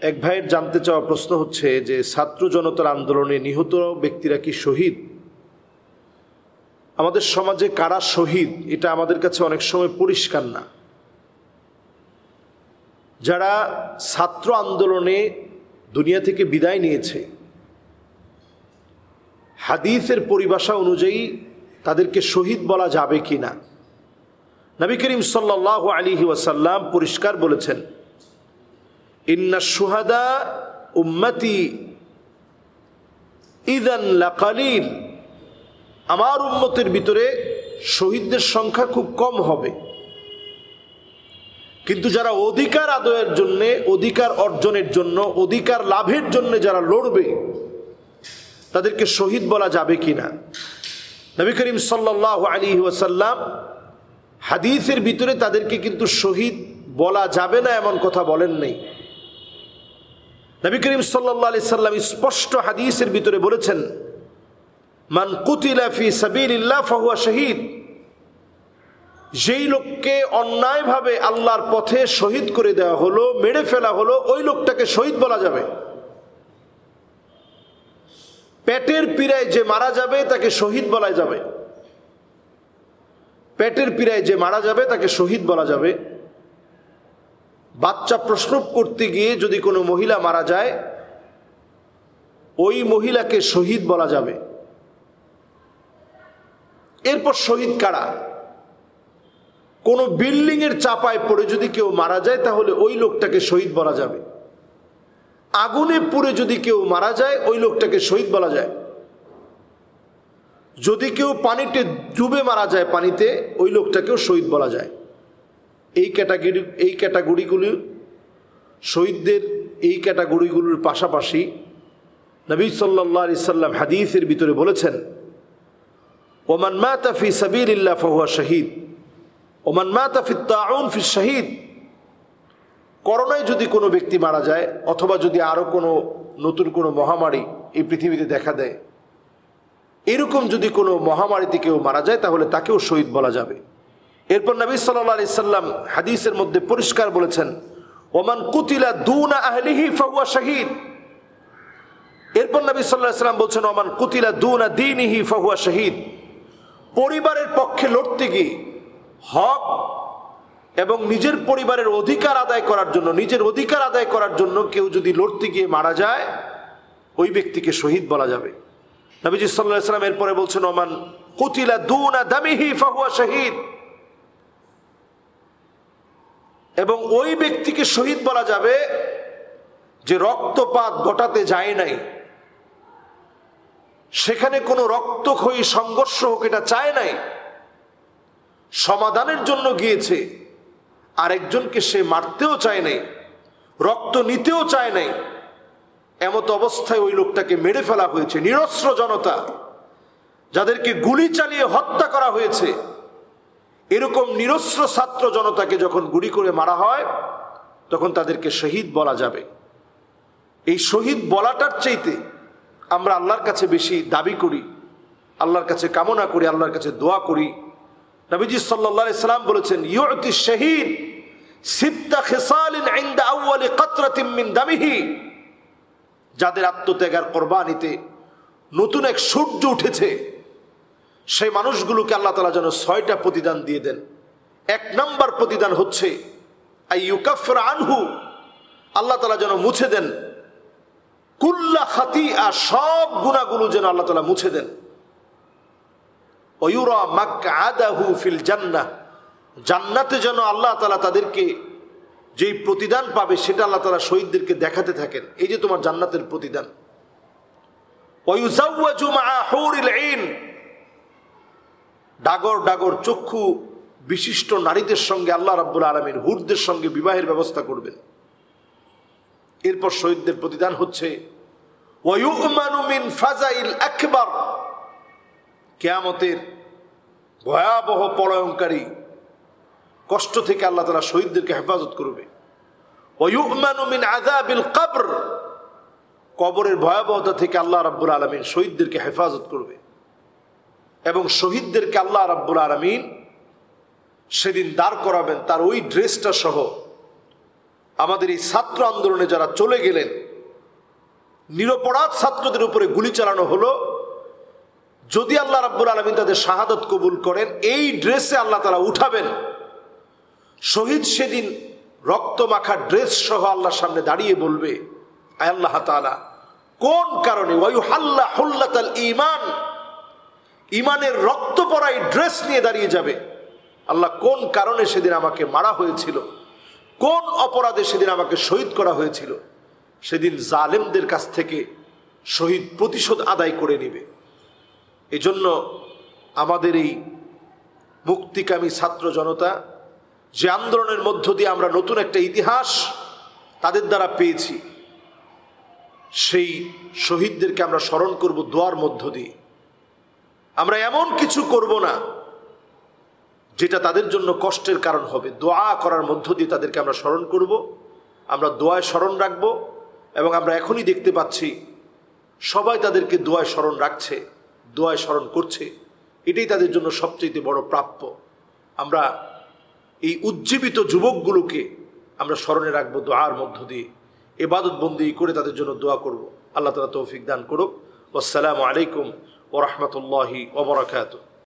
এক ভাইয়ের জানতে চাওয়া প্রশ্ন হচ্ছে যে ছাত্র জনতার আন্দোলনে নিহত ব্যক্তিরা কি শহীদ? আমাদের সমাজে কারা শহীদ এটা আমাদের কাছে অনেক সময় পরিষ্কার না। যারা ছাত্র আন্দোলনে দুনিয়া থেকে বিদায় নিয়েছে, হাদিসের পরিভাষা অনুযায়ী তাদেরকে শহীদ বলা যাবে কি না? নবী করিম সাল্লাল্লাহু আলাইহি ওয়াসাল্লাম পরিষ্কার বলেছেন, ইন্না শুহাদা উম্মতি ইযান লাকালিল, আমার উম্মতের ভিতরে শহীদদের সংখ্যা খুব কম হবে, কিন্তু যারা অধিকার আদায়ের জন্য, অধিকার অর্জনের জন্য, অধিকার লাভের জন্য যারা লড়বে তাদেরকে শহীদ বলা যাবে কিনা। নবী করিম সাল্লাল্লাহু আলাইহি ওয়াসাল্লাম হাদিসের ভিতরে তাদেরকে কিন্তু শহীদ বলা যাবে না এমন কথা বলেন নাই। নবী করিম সাল্লাল্লাহু আলাইহি সাল্লাম স্পষ্ট হাদিসের ভিতরে বলেছেন, মান কুতিলা ফি সাবিলিল্লাহ ফাহুয়া শহীদ, যেই লোককে অন্যায়ভাবে আল্লাহর পথে শহীদ করে দেওয়া হলো, মেরে ফেলা হলো, ওই লোকটাকে শহীদ বলা যাবে। পেটের পীড়ায় যে মারা যাবে তাকে শহীদ বলা যাবে, পেটের পীড়ায় যে মারা যাবে তাকে শহীদ বলা যাবে। বাচ্চা প্রসব করতে গিয়ে যদি কোনো মহিলা মারা যায়, ওই মহিলাকে শহীদ বলা যাবে। এরপর শহীদ কারা? কোনো বিল্ডিং এর চাপায় পড়ে যদি কেউ মারা যায় তাহলে ওই লোকটাকে শহীদ বলা যাবে। আগুনে পুড়ে যদি কেউ মারা যায় ওই লোকটাকে শহীদ বলা যায়। যদি কেউ পানিতে ডুবে মারা যায়, পানিতে, ওই লোকটাকেও শহীদ বলা যায়। এই ক্যাটাগরিগুলি শহীদদের এই ক্যাটাগরিগুলোর পাশাপাশি নবী সাল্লাল্লাহু আলাইহি সাল্লাম হাদিসের ভিতরে বলেছেন, ওমান মাতা ফি সাবিলিল্লাহ ফাহুয়া শহীদ, ওমান মাতা ফি তাউন ফি শহীদ। করোনায় যদি কোনো ব্যক্তি মারা যায়, অথবা যদি আরো কোনো নতুন কোনো মহামারী এই পৃথিবীতে দেখা দেয়, এরকম যদি কোনো মহামারীতে কেউ মারা যায় তাহলে তাকেও শহীদ বলা যাবে। এরপর নবী সাল্লাল্লাহু আলাইহি সাল্লাম হাদিসের মধ্যে পরিষ্কার বলেছেন, ওমান কুতিলা দুনা আহলিহি ফাহুয়া শহীদ। এরপর নবী সাল্লাল্লাহু আলাইহি সাল্লাম বলছেন, ওমান কুতিলা দুনা দীনিহি ফাহুয়া শহীদ। পরিবারের পক্ষে লড়তে গিয়ে হক এবং নিজের পরিবারের অধিকার আদায় করার জন্য, নিজের অধিকার আদায় করার জন্য কেউ যদি লড়তে গিয়ে মারা যায়, ওই ব্যক্তিকে শহীদ বলা যাবে। নবীজি সাল্লাল্লাহু আলাইহি সাল্লাম এরপরে বলছেন, ওমান কুতিলা দুনা দামিহি ফাহুয়া শহীদ। এবং ওই ব্যক্তিকে শহীদ বলা যাবে যে রক্তপাত ঘটাতে যায় নাই, সেখানে কোনো রক্তক্ষয়ী সংঘর্ষ হোক এটা চায় নাই, সমাধানের জন্য গিয়েছে, আরেকজনকে সে মারতেও চায় নাই, রক্ত নিতেও চায় নাই, এমত অবস্থায় ওই লোকটাকে মেরে ফেলা হয়েছে। নিরস্ত্র জনতা যাদেরকে গুলি চালিয়ে হত্যা করা হয়েছে, এরকম নিরস্ত্র ছাত্র জনতাকে যখন গুলি করে মারা হয় তখন তাদেরকে শহীদ বলা যাবে। এই শহীদ বলাটার চাইতে আমরা আল্লাহর কাছে বেশি দাবি করি, আল্লাহর কাছে কামনা করি, আল্লাহর কাছে দোয়া করি। নবীজি সাল্লাল্লাহু আলাইহি সাল্লাম বলেছেন, ইউতি শাহীদ সিত্তা খিসালিন ইনদা আউয়ালি কাতরাতিন মিন দামিহি। যাদের আত্মত্যাগ আর কোরবানিতে নতুন এক সূর্য উঠেছে, সেই মানুষগুলোকে আল্লাহ তাআলা যেন 6টা প্রতিদান দিয়ে দেন। 1 নম্বর প্রতিদান হচ্ছে আইয়ুকাফির আনহু, আল্লাহ তাআলা যেন মুছে দেন কুল্লা খাতিআ, সব গুনাহগুলো যেন আল্লাহ তাআলা মুছে দেন। ওয়ুরা মাকআদাহু ফিল জান্নাহ, জান্নাতে যেন আল্লাহ তাআলা তাদেরকে যেই প্রতিদান পাবে সেটা আল্লাহ তাআলা শহীদদেরকে দেখাতে থাকেন, এই যে তোমার জান্নাতের প্রতিদান। ওয়ুযাওয়াজু মাআ হুরিল আইন, ডাগর ডাগর চক্ষু বিশিষ্ট নারীদের সঙ্গে আল্লাহ রাব্বুল আলামিন হুরদের সঙ্গে বিবাহের ব্যবস্থা করবেন। এরপর শহীদদের প্রতিদান হচ্ছে ওয়ায়ুমানু মিন ফাজাইল আকবার, কিয়ামতের ভয়াবহ পলয়ঙ্কারী কষ্ট থেকে আল্লাহ তাআলা শহীদদেরকে হেফাজত করবে। ওয়ায়ুমানু মিন আযাবিল কবর, কবরের ভয়াবহতা থেকে আল্লাহ রাব্বুল আলামিন শহীদদেরকে হেফাজত করবে। এবং শহীদদেরকে আল্লাহ রাব্বুল আলামিন সেদিন দাঁড় করাবেন তার ওই ড্রেসটা সহ, আমাদের এই ছাত্র আন্দোলনে যারা চলে গেলেন, নিরপরাধ ছাত্রদের উপরে গুলি চালানো হলো, যদি আল্লাহ রাব্বুল আলামিন তাদের শাহাদত কবুল করেন, এই ড্রেসে আল্লাহ তাআলা উঠাবেন। শহীদ সেদিন রক্ত মাখা ড্রেস সহ আল্লাহর সামনে দাঁড়িয়ে বলবে, আয় আল্লাহ তাআলা, কোন কারণে ওয়ায়ুহাল্লা হুল্লাতাল ঈমান, ঈমানের রক্ত পরাই ড্রেস নিয়ে দাঁড়িয়ে যাবে। আল্লাহ, কোন কারণে সেদিন আমাকে মারা হয়েছিল, কোন অপরাধে সেদিন আমাকে শহীদ করা হয়েছিল, সেদিন জালেমদের কাছ থেকে শহীদ প্রতিশোধ আদায় করে নেবে। এজন্য আমাদের এই মুক্তিকামী ছাত্র জনতা যে আন্দোলনের মধ্য দিয়ে আমরা নতুন একটা ইতিহাস তাদের দ্বারা পেয়েছি, সেই শহীদদেরকে আমরা স্মরণ করব দোয়ার মধ্য দিয়ে। আমরা এমন কিছু করব না যেটা তাদের জন্য কষ্টের কারণ হবে। দোয়া করার মধ্য দিয়ে তাদেরকে আমরা স্মরণ করব, আমরা দোয়ায় স্মরণ রাখব। এবং আমরা এখনই দেখতে পাচ্ছি সবাই তাদেরকে দোয়ায় স্মরণ রাখছে, দোয়ায় স্মরণ করছে। এটাই তাদের জন্য সবচেয়ে বড় প্রাপ্য। আমরা এই উজ্জীবিত যুবকগুলোকে আমরা স্মরণে রাখবো দোয়ার মধ্য দিয়ে, ইবাদত বন্দেগী করে তাদের জন্য দোয়া করব। আল্লাহ তাআলা তৌফিক দান করুক। আসসালামু আলাইকুম ওয়া রাহমাতুল্লাহি ওয়া বারাকাতুহু।